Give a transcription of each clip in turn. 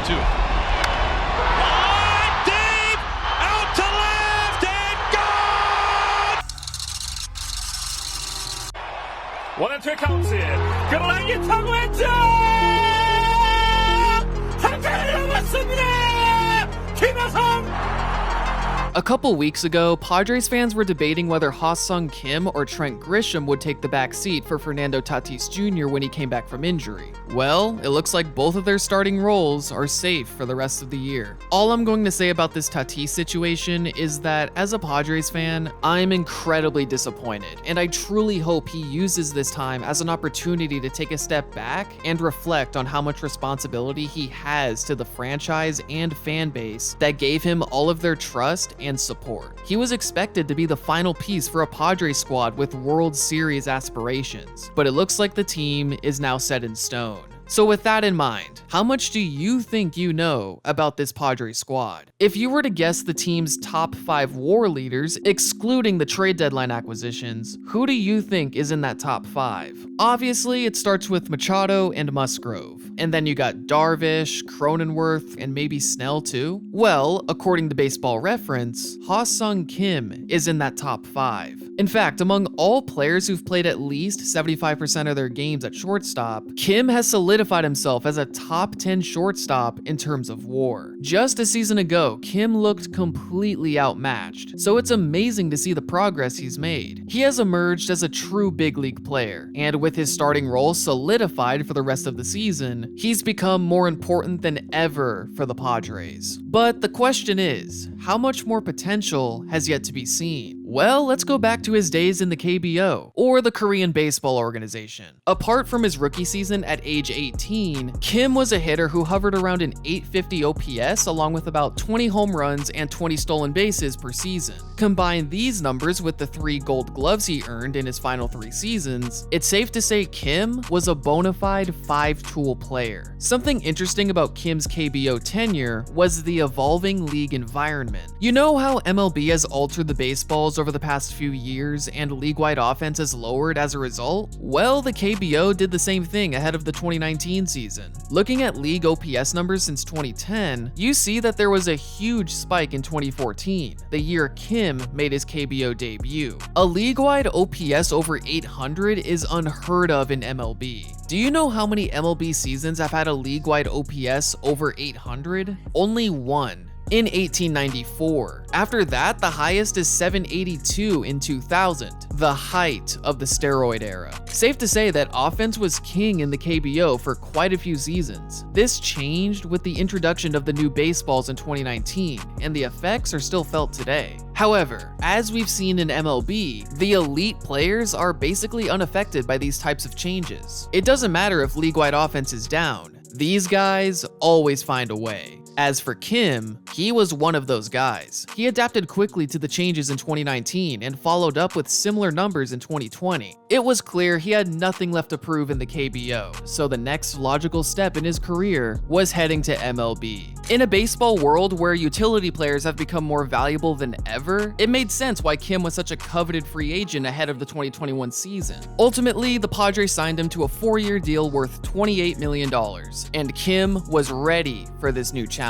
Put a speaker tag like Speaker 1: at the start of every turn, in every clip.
Speaker 1: 2. Line deep, out to left and gone.
Speaker 2: 1-2 카운트. 그러나 이 타구의 한타를 넘었습니다. 김하성.
Speaker 3: A couple weeks ago, Padres fans were debating whether Ha-Seong Kim or Trent Grisham would take the back seat for Fernando Tatis Jr. when he came back from injury. Well, it looks like both of their starting roles are safe for the rest of the year. All I'm going to say about this Tatis situation is that as a Padres fan, I'm incredibly disappointed, and I truly hope he uses this time as an opportunity to take a step back and reflect on how much responsibility he has to the franchise and fan base that gave him all of their trust and support. He was expected to be the final piece for a Padres squad with World Series aspirations, but it looks like the team is now set in stone. So with that in mind, how much do you think you know about this Padres squad? If you were to guess the team's top 5 WAR leaders, excluding the trade deadline acquisitions, who do you think is in that top 5? Obviously, it starts with Machado and Musgrove, and then you got Darvish, Cronenworth, and maybe Snell too? Well, according to Baseball Reference, Ha-Seong Kim is in that top 5. In fact, among all players who've played at least 75% of their games at shortstop, Kim has solidified himself as a top 10 shortstop in terms of WAR. Just a season ago, Kim looked completely outmatched, so it's amazing to see the progress he's made. He has emerged as a true big league player, and with his starting role solidified for the rest of the season, he's become more important than ever for the Padres. But the question is, how much more potential has yet to be seen? Well, let's go back to his days in the KBO, or the Korean Baseball Organization. Apart from his rookie season at age 18, Kim was a hitter who hovered around an 850 OPS along with about 20 home runs and 20 stolen bases per season. Combine these numbers with the 3 Gold Gloves he earned in his final 3 seasons, it's safe to say Kim was a bona fide 5-tool player. Something interesting about Kim's KBO tenure was the evolving league environment. You know how MLB has altered the baseballs over the past few years and league-wide offense has lowered as a result? Well, the KBO did the same thing ahead of the 2019 season. Looking at league OPS numbers since 2010, you see that there was a huge spike in 2014, the year Kim made his KBO debut. A league-wide OPS over 800 is unheard of in MLB. Do you know how many MLB seasons have had a league-wide OPS over 800? Only one. In 1894. After that, the highest is 782 in 2000, the height of the steroid era. Safe to say that offense was king in the KBO for quite a few seasons. This changed with the introduction of the new baseballs in 2019, and the effects are still felt today. However, as we've seen in MLB, the elite players are basically unaffected by these types of changes. It doesn't matter if league-wide offense is down, these guys always find a way. As for Kim, he was one of those guys. He adapted quickly to the changes in 2019 and followed up with similar numbers in 2020. It was clear he had nothing left to prove in the KBO, so the next logical step in his career was heading to MLB. In a baseball world where utility players have become more valuable than ever, it made sense why Kim was such a coveted free agent ahead of the 2021 season. Ultimately, the Padres signed him to a 4-year deal worth $28 million, and Kim was ready for this new challenge.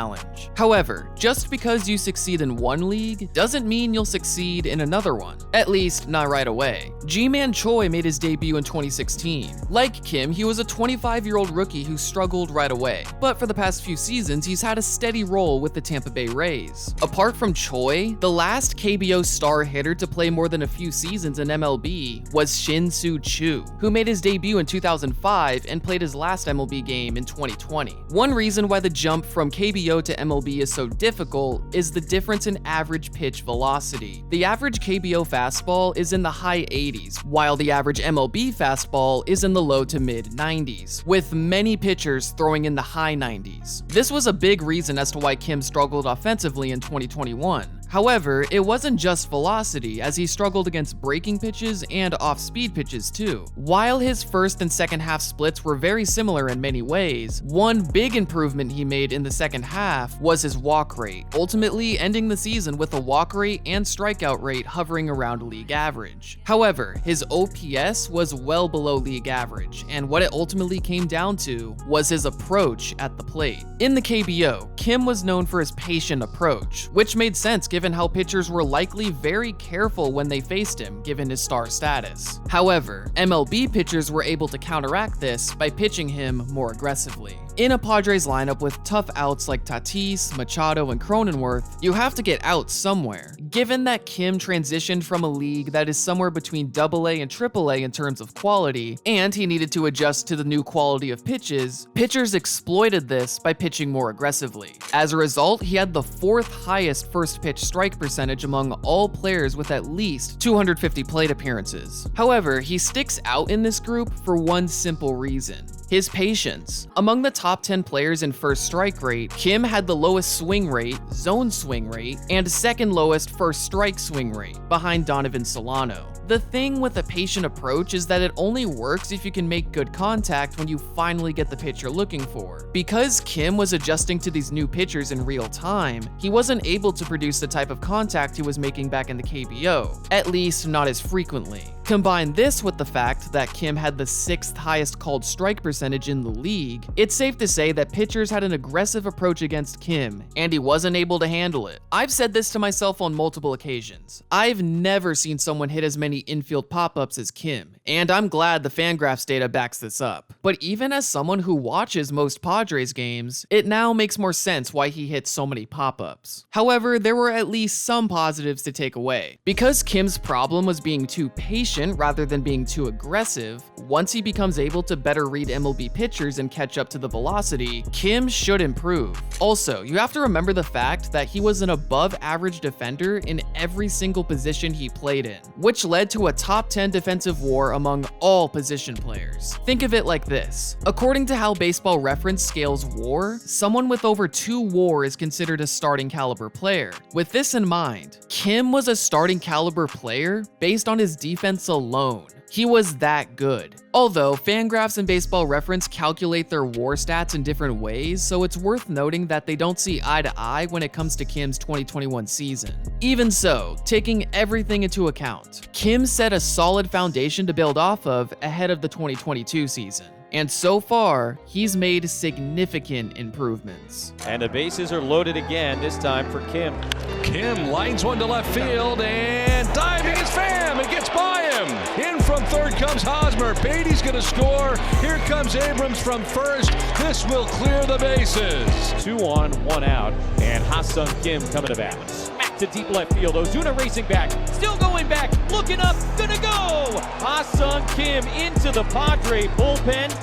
Speaker 3: However, just because you succeed in one league doesn't mean you'll succeed in another one. At least, not right away. Ji-Man Choi made his debut in 2016. Like Kim, he was a 25-year-old rookie who struggled right away, but for the past few seasons, he's had a steady role with the Tampa Bay Rays. Apart from Choi, the last KBO star hitter to play more than a few seasons in MLB was Shin-Soo Choo, who made his debut in 2005 and played his last MLB game in 2020. One reason why the jump from KBO to MLB is so difficult is the difference in average pitch velocity. The average KBO fastball is in the high 80s, while the average MLB fastball is in the low to mid 90s, with many pitchers throwing in the high 90s. This was a big reason as to why Kim struggled offensively in 2021. However, it wasn't just velocity, as he struggled against breaking pitches and off-speed pitches too. While his first and second half splits were very similar in many ways, one big improvement he made in the second half was his walk rate, ultimately ending the season with a walk rate and strikeout rate hovering around league average. However, his OPS was well below league average, and what it ultimately came down to was his approach at the plate. In the KBO, Kim was known for his patient approach, which made sense given how pitchers were likely very careful when they faced him, given his star status. However, MLB pitchers were able to counteract this by pitching him more aggressively. In a Padres lineup with tough outs like Tatis, Machado, and Cronenworth, you have to get out somewhere. Given that Kim transitioned from a league that is somewhere between AA and AAA in terms of quality, and he needed to adjust to the new quality of pitches, pitchers exploited this by pitching more aggressively. As a result, he had the 4th highest first pitch strike percentage among all players with at least 250 plate appearances. However, he sticks out in this group for one simple reason: his patience. Among the top 10 players in first strike rate, Kim had the lowest swing rate, zone swing rate, and second lowest first strike swing rate, behind Donovan Solano. The thing with a patient approach is that it only works if you can make good contact when you finally get the pitch you're looking for. Because Kim was adjusting to these new pitchers in real time, he wasn't able to produce the type of contact he was making back in the KBO, at least not as frequently. Combine this with the fact that Kim had the 6th highest called strike percentage in the league, it's safe to say that pitchers had an aggressive approach against Kim, and he wasn't able to handle it. I've said this to myself on multiple occasions. I've never seen someone hit as many infield pop-ups as Kim, and I'm glad the Fangraphs data backs this up. But even as someone who watches most Padres games, it now makes more sense why he hit so many pop-ups. However, there were at least some positives to take away. Because Kim's problem was being too patient rather than being too aggressive, once he becomes able to better read MLB pitchers and catch up to the velocity, Kim should improve. Also, you have to remember the fact that he was an above-average defender in every single position he played in, which led to a top 10 defensive WAR among all position players. Think of it like this. According to how Baseball Reference scales WAR, someone with over 2 WAR is considered a starting caliber player. With this in mind, Kim was a starting caliber player based on his defense alone. He was that good. Although Fangraphs and Baseball Reference calculate their WAR stats in different ways, so it's worth noting that they don't see eye to eye when it comes to Kim's 2021 season. Even so, taking everything into account, Kim set a solid foundation to build off of ahead of the 2022 season. And so far, he's made significant improvements.
Speaker 1: And the bases are loaded again, this time for Kim.
Speaker 2: Kim lines one to left field and diving is Pham. It gets by him. In from third comes Hosmer. Beatty's going to score. Here comes Abrams from first. This will clear the bases.
Speaker 1: 2 on, 1 out, and Ha-Seong Kim coming to bat. Smack to deep left field. Ozuna racing back, still going back, looking up, gonna go! Ha-Seong Kim into the Padre bullpen.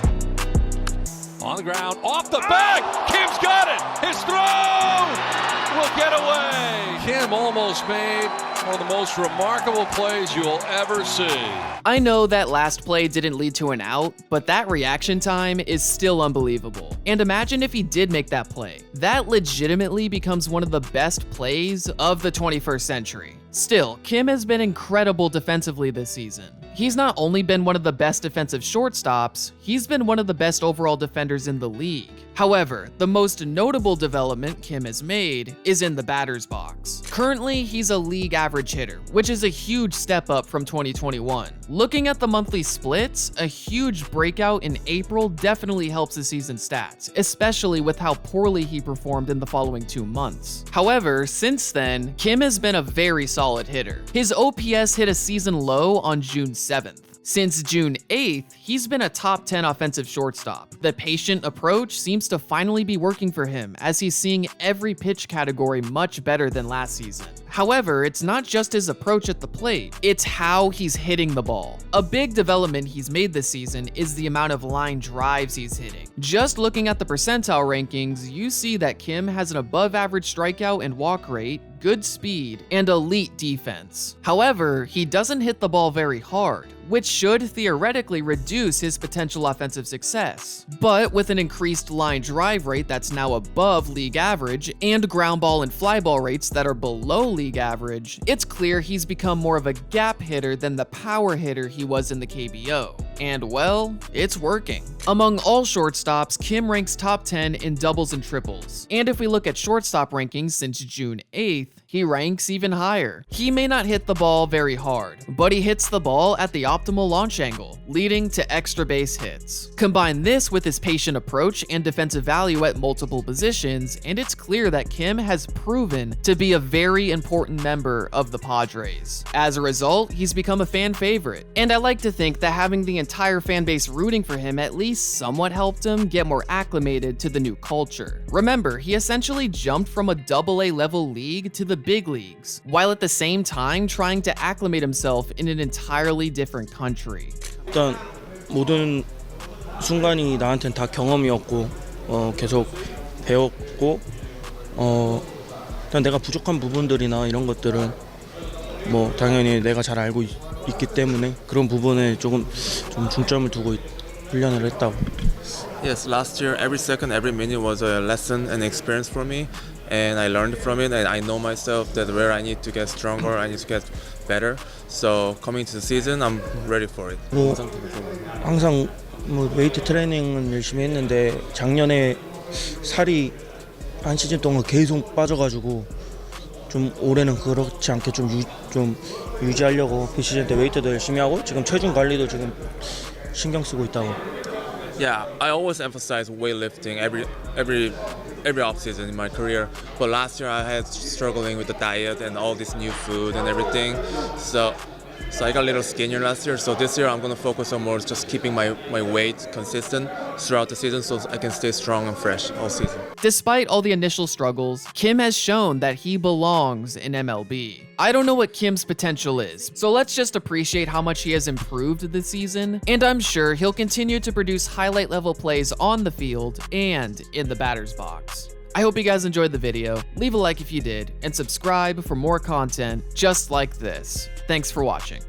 Speaker 2: On the ground, off the back. Kim's got it. His throw will get away. Kim almost made one of the most remarkable plays you'll ever see.
Speaker 3: I know that last play didn't lead to an out, but that reaction time is still unbelievable. And imagine if he did make that play. That legitimately becomes one of the best plays of the 21st century. Still, Kim has been incredible defensively this season. He's not only been one of the best defensive shortstops, he's been one of the best overall defenders in the league. However, the most notable development Kim has made is in the batter's box. Currently, he's a league average hitter, which is a huge step up from 2021. Looking at the monthly splits, a huge breakout in April definitely helps the season stats, especially with how poorly he performed in the following 2 months. However, since then, Kim has been a very solid hitter. His OPS hit a season low on June 7th. Since June 8th, he's been a top 10 offensive shortstop. The patient approach seems to finally be working for him, as he's seeing every pitch category much better than last season. However, it's not just his approach at the plate, it's how he's hitting the ball. A big development he's made this season is the amount of line drives he's hitting. Just looking at the percentile rankings, you see that Kim has an above average strikeout and walk rate, good speed, and elite defense. However, he doesn't hit the ball very hard, which should theoretically reduce his potential offensive success. But with an increased line drive rate that's now above league average and ground ball and fly ball rates that are below league league average, it's clear he's become more of a gap hitter than the power hitter he was in the KBO. And well, it's working. Among all shortstops, Kim ranks top 10 in doubles and triples. And if we look at shortstop rankings since June 8th, he ranks even higher. He may not hit the ball very hard, but he hits the ball at the optimal launch angle, leading to extra base hits. Combine this with his patient approach and defensive value at multiple positions, and it's clear that Kim has proven to be a very important member of the Padres. As a result, he's become a fan favorite, and I like to think that having the entire fan base rooting for him at least somewhat helped him get more acclimated to the new culture. Remember, he essentially jumped from a AA level league to the big leagues, while at the same time trying to acclimate himself in an entirely different country.
Speaker 4: 일단 모든 순간이 나한테는 다 경험이었고 계속 배웠고 일단 내가 부족한 부분들이나 이런 것들은 뭐 당연히 내가 잘 알고 있기 때문에 그런 부분에 좀 중점을 두고 훈련을 했다고.
Speaker 5: Yes, last year every second, every minute was a lesson and experience for me, and I learned from it, and I know myself that where I need to get stronger, I need to get better. So coming to the season, I'm ready for it.
Speaker 4: 뭐 항상 뭐 웨이트 트레이닝은 열심히 했는데 작년에 살이 한 시즌 동안 계속 빠져가지고 좀 올해는 그렇지 않게 좀 유지하려고 비시즌 때 웨이트도 열심히 하고 지금 체중 관리도 지금 신경 쓰고 있다고.
Speaker 5: Yeah, I always emphasize weightlifting every off season in my career. But last year I had struggling with the diet and all this new food and everything. So I got a little skinnier last year. So this year I'm gonna focus on more just keeping my weight consistent throughout the season so I can stay strong and fresh all season.
Speaker 3: Despite all the initial struggles, Kim has shown that he belongs in MLB. I don't know what Kim's potential is, so let's just appreciate how much he has improved this season, and I'm sure he'll continue to produce highlight level plays on the field and in the batter's box. I hope you guys enjoyed the video. Leave a like if you did, and subscribe for more content just like this. Thanks for watching.